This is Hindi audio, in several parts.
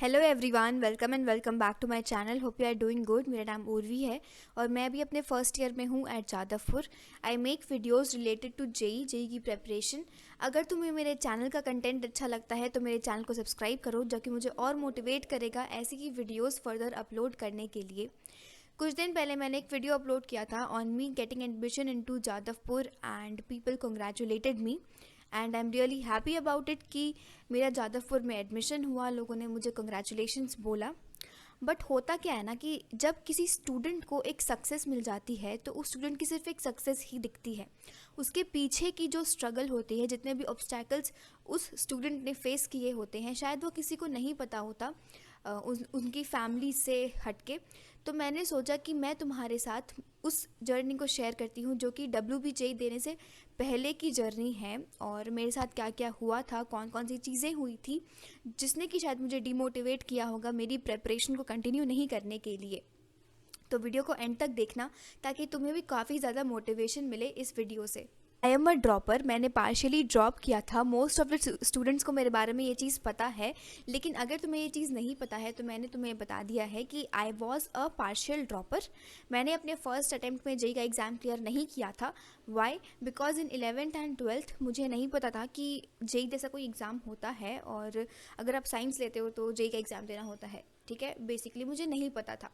Hello everyone, welcome and welcome back to my channel. Hope you are doing good. मेरा नाम उर्वी है और मैं भी अपने फर्स्ट ईयर में हूँ at Jadavpur. I make videos related to JEE की प्रेपरेशन। अगर तुम्हें मेरे चैनल का कंटेंट अच्छा लगता है तो मेरे चैनल को सब्सक्राइब करो, जो कि मुझे और मोटिवेट करेगा ऐसी ही वीडियोज़ फर्दर अपलोड करने के लिए। कुछ दिन पहले मैंने एक वीडियो अपलोड किया था on me getting admission into Jadavpur and people congratulated me and I am really happy about it कि मेरा जादवपुर में एडमिशन हुआ, लोगों ने मुझे कंग्रेचुलेशंस बोला। बट होता क्या है ना कि जब किसी स्टूडेंट को एक सक्सेस मिल जाती है तो उस स्टूडेंट की सिर्फ एक सक्सेस ही दिखती है। उसके पीछे की जो स्ट्रगल होती है, जितने भी ऑब्स्टैकल्स उस स्टूडेंट ने फेस किए होते हैं, शायद वो किसी को नहीं पता होता उनकी फैमिली से हटके। तो मैंने सोचा कि मैं तुम्हारे साथ उस जर्नी को शेयर करती हूँ जो कि WBJ देने से पहले की जर्नी है, और मेरे साथ क्या क्या हुआ था, कौन कौन सी चीज़ें हुई थी जिसने कि शायद मुझे डिमोटिवेट किया होगा मेरी प्रेपरेशन को कंटिन्यू नहीं करने के लिए। तो वीडियो को एंड तक देखना ताकि तुम्हें भी काफ़ी ज़्यादा मोटिवेशन मिले इस वीडियो से। I am a dropper. मैंने पार्शियली ड्रॉप किया था। मोस्ट ऑफ द स्टूडेंट्स को मेरे बारे में ये चीज़ पता है, लेकिन अगर तुम्हें ये चीज़ नहीं पता है तो मैंने तुम्हें बता दिया है कि I was a partial dropper. मैंने अपने फर्स्ट अटैम्प्ट में जेई का एग्ज़ाम क्लियर नहीं किया था। Y? Because in 11th and 12th मुझे नहीं पता था कि जेई जैसा कोई एग्ज़ाम होता है, और अगर आप साइंस लेते हो तो जेई का एग्ज़ाम देना होता है। ठीक है, बेसिकली मुझे नहीं पता था।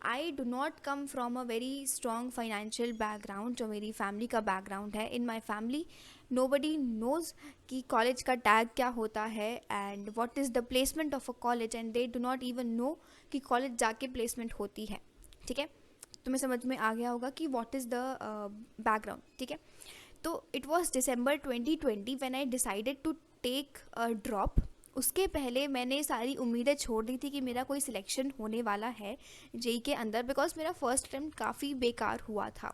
I do not come from a very strong financial background, जो मेरी फैमिली का बैकग्राउंड है। इन माई फैमिली नोबडी नोज़ कि कॉलेज का टैग क्या होता है and what is the placement of a college, and they do not even know कि कॉलेज जाके प्लेसमेंट होती है। ठीक है, तुम्हें समझ में आ गया होगा कि व्हाट इज़ द बैकग्राउंड। ठीक है, तो it was December 2020 when I decided to take a drop. उसके पहले मैंने सारी उम्मीदें छोड़ दी थी कि मेरा कोई सिलेक्शन होने वाला है जेई के अंदर, बिकॉज मेरा फर्स्ट अटैम्प्ट काफ़ी बेकार हुआ था।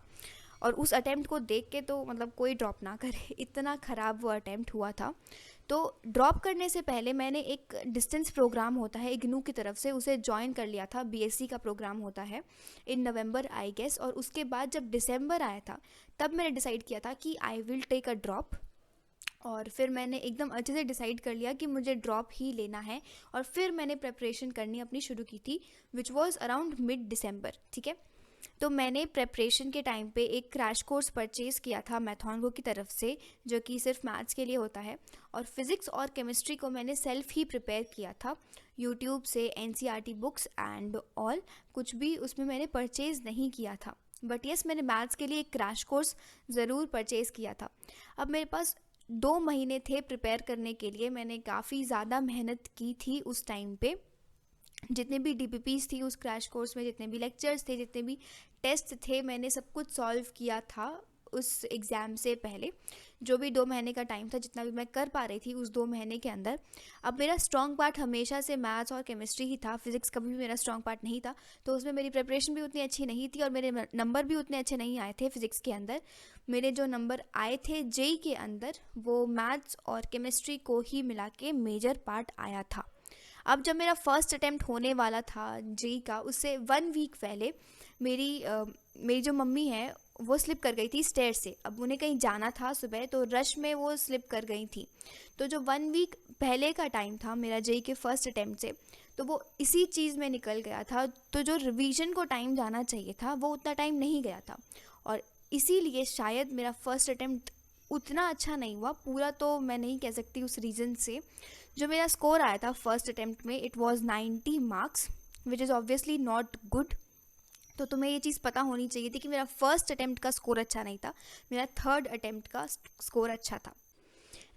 और उस अटैम्प्ट को देख के तो मतलब कोई ड्रॉप ना करे, इतना ख़राब वो अटैम्प्ट हुआ था। तो ड्रॉप करने से पहले मैंने एक डिस्टेंस प्रोग्राम होता है इग्नू की तरफ से, उसे ज्वाइन कर लिया था। BSc का प्रोग्राम होता है इन नवंबर आई गेस। और उसके बाद जब दिसंबर आया था तब मैंने डिसाइड किया था कि I will take a drop. और फिर मैंने एकदम अच्छे से डिसाइड कर लिया कि मुझे ड्रॉप ही लेना है, और फिर मैंने प्रेपरेशन करनी अपनी शुरू की थी, विच वॉज अराउंड मिड दिसंबर। ठीक है, तो मैंने प्रेपरेशन के टाइम पे एक क्रैश कोर्स परचेज़ किया था मैथॉनगो की तरफ से, जो कि सिर्फ मैथ्स के लिए होता है। और फिज़िक्स और केमिस्ट्री को मैंने सेल्फ ही प्रिपेयर किया था यूट्यूब से, NCERT बुक्स एंड ऑल। कुछ भी उसमें मैंने परचेज़ नहीं किया था, बट येस मैंने मैथ्स के लिए एक क्रैश कोर्स ज़रूर परचेज़ किया था। अब मेरे पास 2 महीने थे प्रिपेयर करने के लिए। मैंने काफ़ी ज़्यादा मेहनत की थी उस टाइम पे। जितने भी DPPs थी उस क्रैश कोर्स में, जितने भी लेक्चर्स थे, जितने भी टेस्ट थे, मैंने सब कुछ सॉल्व किया था उस एग्ज़ाम से पहले। जो भी 2 महीने का टाइम था, जितना भी मैं कर पा रही थी उस 2 महीने के अंदर। अब मेरा स्ट्रॉन्ग पार्ट हमेशा से मैथ्स और केमिस्ट्री ही था। फिज़िक्स कभी भी मेरा स्ट्रॉन्ग पार्ट नहीं था, तो उसमें मेरी प्रिपरेशन भी उतनी अच्छी नहीं थी और मेरे नंबर भी उतने अच्छे नहीं आए थे फिज़िक्स के अंदर। मेरे जो नंबर आए थे जेई के अंदर वो मैथ्स और केमिस्ट्री को ही मिला के मेजर पार्ट आया था। अब जब मेरा फर्स्ट अटैम्प्ट होने वाला था जेई का, उससे 1 वीक पहले मेरी जो मम्मी है वो स्लिप कर गई थी स्टेयर से। अब उन्हें कहीं जाना था सुबह, तो रश में वो स्लिप कर गई थी। तो जो 1 वीक पहले का टाइम था मेरा जेई के फर्स्ट अटैम्प्ट से, तो वो इसी चीज़ में निकल गया था। तो जो रिवीजन को टाइम जाना चाहिए था वो उतना टाइम नहीं गया था, और इसीलिए शायद मेरा फर्स्ट अटैम्प्ट उतना अच्छा नहीं हुआ। पूरा तो मैं नहीं कह सकती उस रीज़न से। जो मेरा स्कोर आया था फर्स्ट अटैम्प्ट में, it was 90 marks, which is obviously not good. तो तुम्हें ये चीज़ पता होनी चाहिए थी कि मेरा फर्स्ट अटैम्प्ट का स्कोर अच्छा नहीं था, मेरा थर्ड अटैम्प्ट का स्कोर अच्छा था।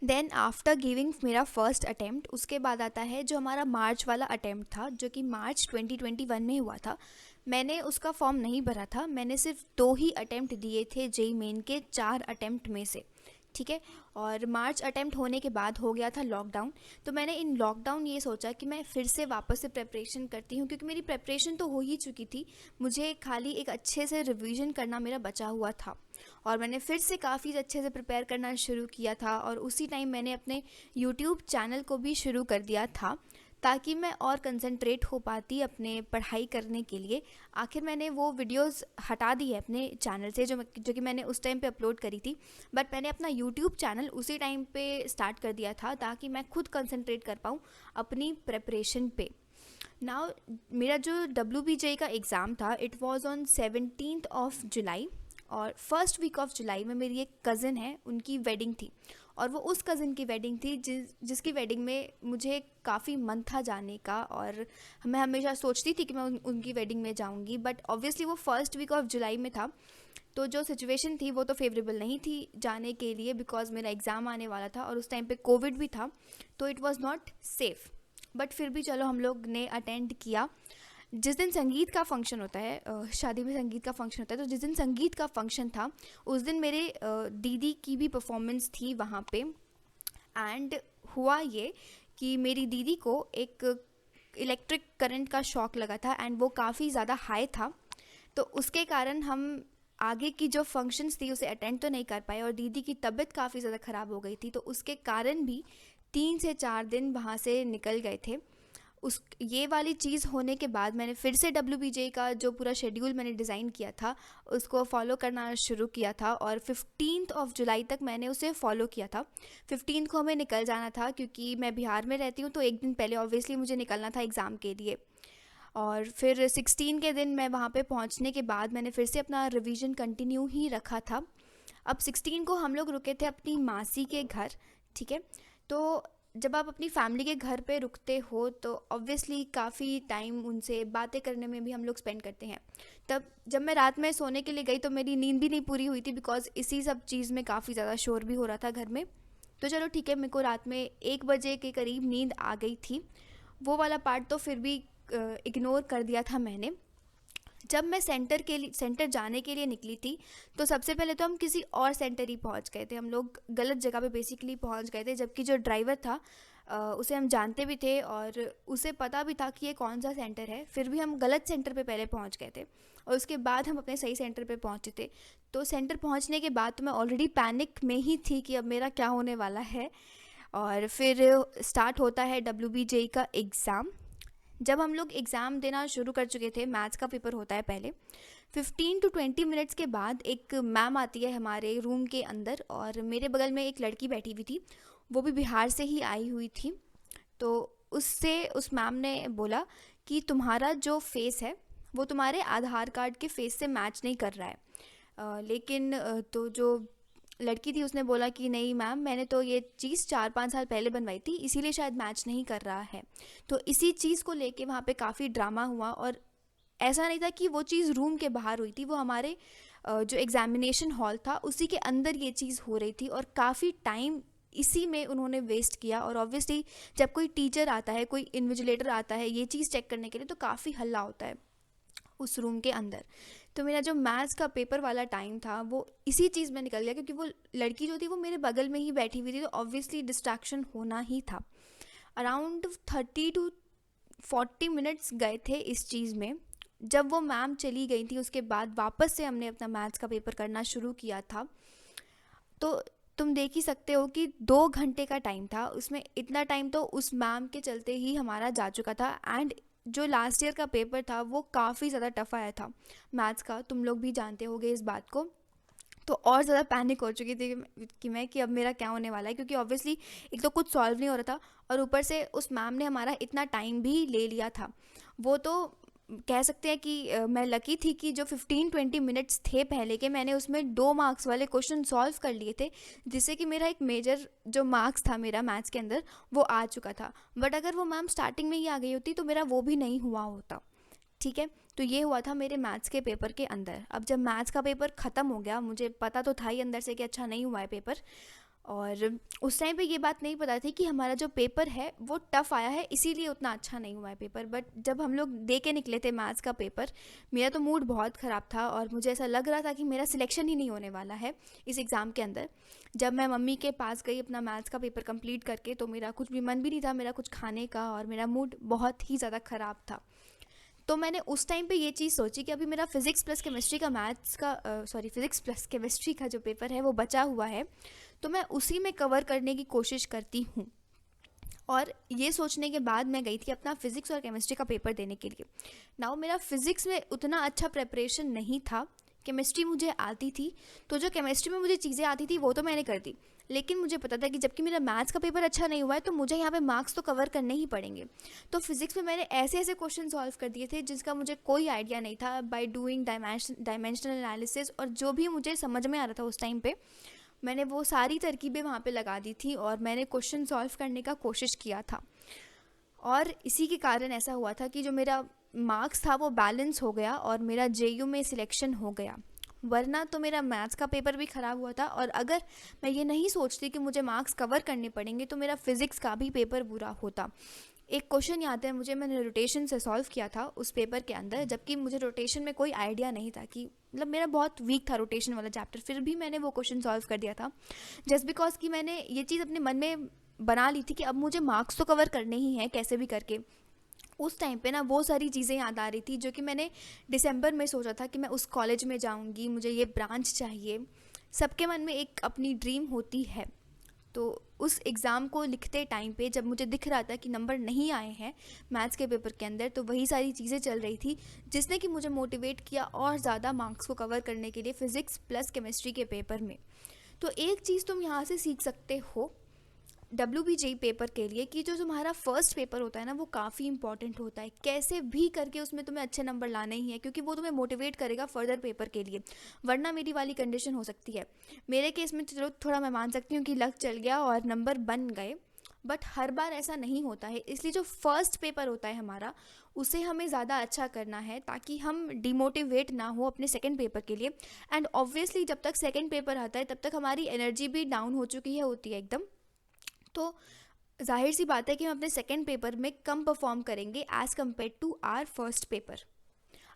देन आफ्टर गिविंग मेरा फर्स्ट अटैम्प्ट, उसके बाद आता है जो हमारा मार्च वाला अटैम्प्ट था, जो कि मार्च 2021 में हुआ था। मैंने उसका फॉर्म नहीं भरा था, मैंने सिर्फ 2 ही अटैम्प्ट दिए थे जेई मेन के 4 अटैम्प्ट में से। ठीक है, और मार्च अटैम्प्ट होने के बाद हो गया था लॉकडाउन। तो मैंने इन लॉकडाउन ये सोचा कि मैं फिर से वापस से प्रेपरेशन करती हूँ, क्योंकि मेरी प्रेपरेशन तो हो ही चुकी थी। मुझे खाली एक अच्छे से रिवीजन करना मेरा बचा हुआ था, और मैंने फिर से काफ़ी अच्छे से प्रिपेयर करना शुरू किया था। और उसी टाइम मैंने अपने यूट्यूब चैनल को भी शुरू कर दिया था, ताकि मैं और कंसंट्रेट हो पाती अपने पढ़ाई करने के लिए। आखिर मैंने वो वीडियोस हटा दी है अपने चैनल से जो कि मैंने उस टाइम पे अपलोड करी थी, बट मैंने अपना यूट्यूब चैनल उसी टाइम पे स्टार्ट कर दिया था ताकि मैं खुद कंसंट्रेट कर पाऊँ अपनी प्रेपरेशन पे। नाउ मेरा जो WBJ का एग्ज़ाम था it was on 17th of July, और फर्स्ट वीक ऑफ जुलाई में मेरी एक कज़न है, उनकी वेडिंग थी, और वो उस कज़न की वेडिंग थी जिसकी वेडिंग में मुझे काफ़ी मन था जाने का, और मैं हमेशा सोचती थी कि मैं उनकी वेडिंग में जाऊंगी, बट ऑब्वियसली वो फर्स्ट वीक ऑफ जुलाई में था, तो जो सिचुएशन थी वो तो फेवरेबल नहीं थी जाने के लिए, बिकॉज मेरा एग्ज़ाम आने वाला था और उस टाइम पे कोविड भी था, तो it was not safe. But फिर भी चलो हम लोग ने अटेंड किया। जिस दिन संगीत का फंक्शन होता है, शादी में संगीत का फंक्शन होता है, तो जिस दिन संगीत का फंक्शन था उस दिन मेरे दीदी की भी परफॉर्मेंस थी वहाँ पे। एंड हुआ ये कि मेरी दीदी को एक इलेक्ट्रिक करंट का शॉक लगा था, एंड वो काफ़ी ज़्यादा हाई था, तो उसके कारण हम आगे की जो फंक्शंस थी उसे अटेंड तो नहीं कर पाए, और दीदी की तबीयत काफ़ी ज़्यादा ख़राब हो गई थी, तो उसके कारण भी 3 से 4 दिन वहाँ से निकल गए थे। ये वाली चीज़ होने के बाद मैंने फिर से WBJ का जो पूरा शेड्यूल मैंने डिज़ाइन किया था उसको फॉलो करना शुरू किया था, और 15th ऑफ जुलाई तक मैंने उसे फॉलो किया था। 15th को हमें निकल जाना था, क्योंकि मैं बिहार में रहती हूँ, तो एक दिन पहले ऑब्वियसली मुझे निकलना था एग्ज़ाम के लिए। और फिर 16 के दिन मैं वहाँ पे पहुँचने के बाद मैंने फिर से अपना रिवीजन कंटिन्यू ही रखा था। अब 16 को हम लोग रुके थे अपनी मासी के घर, ठीक है। तो जब आप अपनी फैमिली के घर पे रुकते हो तो ऑब्वियसली काफ़ी टाइम उनसे बातें करने में भी हम लोग स्पेंड करते हैं। तब जब मैं रात में सोने के लिए गई तो मेरी नींद भी नहीं पूरी हुई थी, बिकॉज़ इसी सब चीज़ में काफ़ी ज़्यादा शोर भी हो रहा था घर में। तो चलो ठीक है, मेरे को रात में 1 बजे के करीब नींद आ गई थी, वो वाला पार्ट तो फिर भी इग्नोर कर दिया था मैंने। जब मैं सेंटर जाने के लिए निकली थी तो सबसे पहले तो हम किसी और सेंटर ही पहुंच गए थे, हम लोग गलत जगह पे बेसिकली पहुंच गए थे, जबकि जो ड्राइवर था उसे हम जानते भी थे और उसे पता भी था कि ये कौन सा सेंटर है, फिर भी हम गलत सेंटर पे पहले पहुंच गए थे और उसके बाद हम अपने सही सेंटर पे पहुंचे थे। तो सेंटर पहुंचने के बाद तो मैं ऑलरेडी पैनिक में ही थी कि अब मेरा क्या होने वाला है। और फिर स्टार्ट होता है WBJ का एग्ज़ाम। जब हम लोग एग्ज़ाम देना शुरू कर चुके थे, मैथ्स का पेपर होता है पहले, 15 to 20 मिनट्स के बाद एक मैम आती है हमारे रूम के अंदर, और मेरे बगल में एक लड़की बैठी हुई थी, वो भी बिहार से ही आई हुई थी। तो उस मैम ने बोला कि तुम्हारा जो फेस है वो तुम्हारे आधार कार्ड के फेस से मैच नहीं कर रहा है। लेकिन तो जो लड़की थी उसने बोला कि नहीं मैम, मैंने तो ये चीज़ 4-5 साल पहले बनवाई थी, इसीलिए शायद मैच नहीं कर रहा है। तो इसी चीज़ को लेके वहाँ पे काफ़ी ड्रामा हुआ, और ऐसा नहीं था कि वो चीज़ रूम के बाहर हुई थी, वो हमारे जो एग्ज़ामिनेशन हॉल था उसी के अंदर ये चीज़ हो रही थी, और काफ़ी टाइम इसी में उन्होंने वेस्ट किया। और ऑब्वियसली जब कोई टीचर आता है, कोई इन्विजिलेटर आता है ये चीज़ चेक करने के लिए, तो काफ़ी हल्ला होता है उस रूम के अंदर। तो मेरा जो मैथ्स का पेपर वाला टाइम था वो इसी चीज़ में निकल गया, क्योंकि वो लड़की जो थी वो मेरे बगल में ही बैठी हुई थी, तो ऑब्वियसली डिस्ट्रैक्शन होना ही था। अराउंड 30 to 40 मिनट्स गए थे इस चीज़ में। जब वो मैम चली गई थी उसके बाद वापस से हमने अपना मैथ्स का पेपर करना शुरू किया था। तो तुम देख ही सकते हो कि 2 घंटे का टाइम था, उसमें इतना टाइम तो उस मैम के चलते ही हमारा जा चुका था। एंड जो लास्ट ईयर का पेपर था वो काफ़ी ज़्यादा टफ आया था मैथ्स का, तुम लोग भी जानते होगे इस बात को। तो और ज़्यादा पैनिक हो चुकी थी कि अब मेरा क्या होने वाला है, क्योंकि ऑब्वियसली एक तो कुछ सॉल्व नहीं हो रहा था, और ऊपर से उस मैम ने हमारा इतना टाइम भी ले लिया था। वो तो कह सकते हैं कि मैं लकी थी कि जो 15-20 मिनट्स थे पहले के, मैंने उसमें 2 मार्क्स वाले क्वेश्चन सॉल्व कर लिए थे, जिससे कि मेरा एक मेजर जो मार्क्स था मेरा मैथ्स के अंदर वो आ चुका था। बट अगर वो मैम स्टार्टिंग में ही आ गई होती तो मेरा वो भी नहीं हुआ होता, ठीक है। तो ये हुआ था मेरे मैथ्स के पेपर के अंदर। अब जब मैथ्स का पेपर ख़त्म हो गया, मुझे पता तो था ही अंदर से कि अच्छा नहीं हुआ है पेपर, और उस टाइम पे ये बात नहीं पता थी कि हमारा जो पेपर है वो टफ़ आया है, इसीलिए उतना अच्छा नहीं हुआ है पेपर। बट जब हम लोग दे के निकले थे मैथ्स का पेपर, मेरा तो मूड बहुत ख़राब था और मुझे ऐसा लग रहा था कि मेरा सिलेक्शन ही नहीं होने वाला है इस एग्ज़ाम के अंदर। जब मैं मम्मी के पास गई अपना मैथ्स का पेपर कंप्लीट करके, तो मेरा कुछ भी मन भी नहीं था मेरा कुछ खाने का, और मेरा मूड बहुत ही ज़्यादा ख़राब था। तो मैंने उस टाइम पे ये चीज़ सोची कि अभी मेरा फिज़िक्स प्लस केमिस्ट्री का जो पेपर है वो बचा हुआ है, तो मैं उसी में कवर करने की कोशिश करती हूँ। और ये सोचने के बाद मैं गई थी अपना फ़िज़िक्स और केमिस्ट्री का पेपर देने के लिए। नाउ मेरा फ़िज़िक्स में उतना अच्छा प्रेपरेशन नहीं था, केमिस्ट्री मुझे आती थी, तो जो केमिस्ट्री में मुझे चीज़ें आती थी वो तो मैंने कर दी। लेकिन मुझे पता था कि जबकि मेरा मैथ्स का पेपर अच्छा नहीं हुआ है तो मुझे यहाँ पे मार्क्स तो कवर करने ही पड़ेंगे। तो फिज़िक्स में मैंने ऐसे ऐसे क्वेश्चन सॉल्व कर दिए थे जिसका मुझे कोई आइडिया नहीं था, बाय डूइंग डायमेंशनल एनालिसिस, और जो भी मुझे समझ में आ रहा था उस टाइम पे मैंने वो सारी तरकीबें वहाँ पे लगा दी थी और मैंने क्वेश्चन सॉल्व करने का कोशिश किया था। और इसी के कारण ऐसा हुआ था कि जो मेरा मार्क्स था वो बैलेंस हो गया और मेरा जेयू में सिलेक्शन हो गया। वरना तो मेरा मैथ्स का पेपर भी ख़राब हुआ था, और अगर मैं ये नहीं सोचती कि मुझे मार्क्स कवर करने पड़ेंगे तो मेरा फिज़िक्स का भी पेपर बुरा होता। एक क्वेश्चन याद है मुझे, मैंने रोटेशन से सॉल्व किया था उस पेपर के अंदर, जबकि मुझे रोटेशन में कोई आइडिया नहीं था, कि मतलब मेरा बहुत वीक था रोटेशन वाला चैप्टर, फिर भी मैंने वो क्वेश्चन सॉल्व कर दिया था जस्ट बिकॉज कि मैंने ये चीज़ अपने मन में बना ली थी कि अब मुझे मार्क्स तो कवर करने ही हैं कैसे भी करके। उस टाइम पे ना वो सारी चीज़ें याद आ रही थी जो कि मैंने दिसंबर में सोचा था कि मैं उस कॉलेज में जाऊंगी, मुझे ये ब्रांच चाहिए। सबके मन में एक अपनी ड्रीम होती है। तो उस एग्ज़ाम को लिखते टाइम पे जब मुझे दिख रहा था कि नंबर नहीं आए हैं मैथ्स के पेपर के अंदर, तो वही सारी चीज़ें चल रही थी जिसने कि मुझे मोटिवेट किया और ज़्यादा मार्क्स को कवर करने के लिए फ़िज़िक्स प्लस केमिस्ट्री के पेपर में। तो एक चीज़ तुम यहाँ से सीख सकते हो WBJ पेपर के लिए, कि जो तुम्हारा फर्स्ट पेपर होता है ना वो काफ़ी इंपॉर्टेंट होता है। कैसे भी करके उसमें तुम्हें अच्छे नंबर लाने ही है, क्योंकि वो तुम्हें मोटिवेट करेगा फर्दर पेपर के लिए। वरना मेरी वाली कंडीशन हो सकती है, मेरे केस में चलो थोड़ा मैं मान सकती हूँ कि लक चल गया और नंबर बन गए, बट हर बार ऐसा नहीं होता है। इसलिए जो फर्स्ट पेपर होता है हमारा उसे हमें ज़्यादा अच्छा करना है ताकि हम डिमोटिवेट ना हो अपने सेकंड पेपर के लिए। एंड ऑब्वियसली जब तक सेकंड पेपर आता है तब तक हमारी एनर्जी भी डाउन हो चुकी है होती है एकदम। तो जाहिर सी बात है कि हम अपने सेकंड पेपर में कम परफॉर्म करेंगे as compared to our first paper.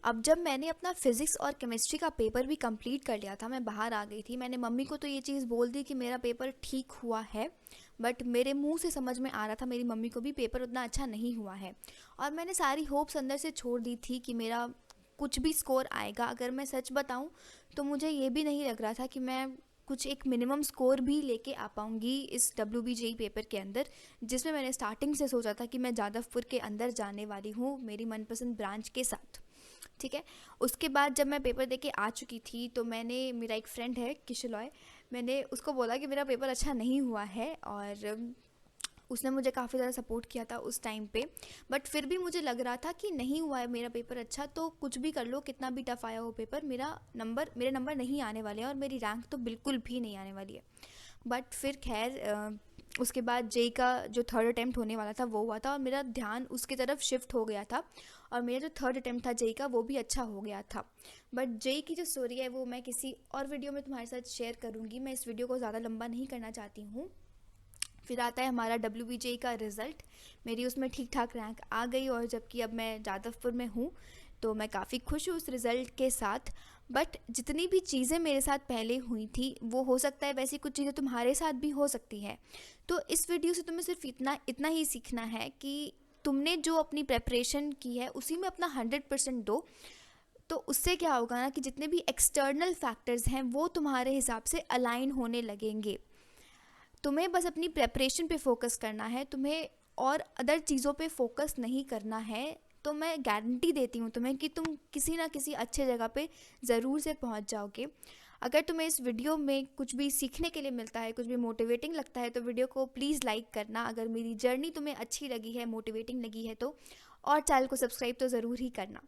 अब जब मैंने अपना फिज़िक्स और केमिस्ट्री का पेपर भी कंप्लीट कर लिया था, मैं बाहर आ गई थी, मैंने मम्मी को तो ये चीज़ बोल दी कि मेरा पेपर ठीक हुआ है, बट मेरे मुंह से समझ में आ रहा था मेरी मम्मी को भी पेपर उतना अच्छा नहीं हुआ है। और मैंने सारी होप्स अंदर से छोड़ दी थी कि मेरा कुछ भी स्कोर आएगा। अगर मैं सच बताऊं तो मुझे ये भी नहीं लग रहा था कि मैं कुछ एक मिनिमम स्कोर भी लेके आ पाऊँगी इस WBJ पेपर के अंदर, जिसमें मैंने स्टार्टिंग से सोचा था कि मैं जादवपुर के अंदर जाने वाली हूँ मेरी मनपसंद ब्रांच के साथ। ठीक है, उसके बाद जब मैं पेपर देके आ चुकी थी तो मैंने, मेरा एक फ्रेंड है किशलॉय, मैंने उसको बोला कि मेरा पेपर अच्छा नहीं हुआ है, और उसने मुझे काफ़ी ज़्यादा सपोर्ट किया था उस टाइम पे। बट फिर भी मुझे लग रहा था कि नहीं हुआ है मेरा पेपर अच्छा तो कुछ भी कर लो, कितना भी टफ आया हो पेपर, मेरे नंबर नहीं आने वाले हैं और मेरी रैंक तो बिल्कुल भी नहीं आने वाली है। बट फिर खैर उसके बाद जेई का जो थर्ड अटैम्प्ट होने वाला था वो हुआ था और मेरा ध्यान उसकी तरफ शिफ्ट हो गया था, और मेरा जो थर्ड अटैम्प्ट था जेई का वो भी अच्छा हो गया था। बट जेई की जो स्टोरी है वो मैं किसी और वीडियो में तुम्हारे साथ शेयर करूँगी, मैं इस वीडियो को ज़्यादा लंबा नहीं करना चाहती हूँ। फिर आता है हमारा WBJ का रिज़ल्ट, मेरी उसमें ठीक ठाक रैंक आ गई, और जबकि अब मैं जादवपुर में हूँ तो मैं काफ़ी खुश हूँ उस रिज़ल्ट के साथ। बट जितनी भी चीज़ें मेरे साथ पहले हुई थी वो हो सकता है वैसी कुछ चीज़ें तुम्हारे साथ भी हो सकती है। तो इस वीडियो से तुम्हें सिर्फ इतना ही सीखना है कि तुमने जो अपनी प्रेपरेशन की है उसी में अपना 100% दो। तो उससे क्या होगा ना कि जितने भी एक्सटर्नल फैक्टर्स हैं वो तुम्हारे हिसाब से अलाइन होने लगेंगे। तुम्हें बस अपनी प्रेपरेशन पे फोकस करना है, तुम्हें और अदर चीज़ों पे फोकस नहीं करना है। तो मैं गारंटी देती हूँ तुम्हें कि तुम किसी ना किसी अच्छे जगह पे ज़रूर से पहुँच जाओगे। अगर तुम्हें इस वीडियो में कुछ भी सीखने के लिए मिलता है, कुछ भी मोटिवेटिंग लगता है, तो वीडियो को प्लीज़ लाइक करना। अगर मेरी जर्नी तुम्हें अच्छी लगी है, मोटिवेटिंग लगी है तो, और चैनल को सब्सक्राइब तो ज़रूर ही करना।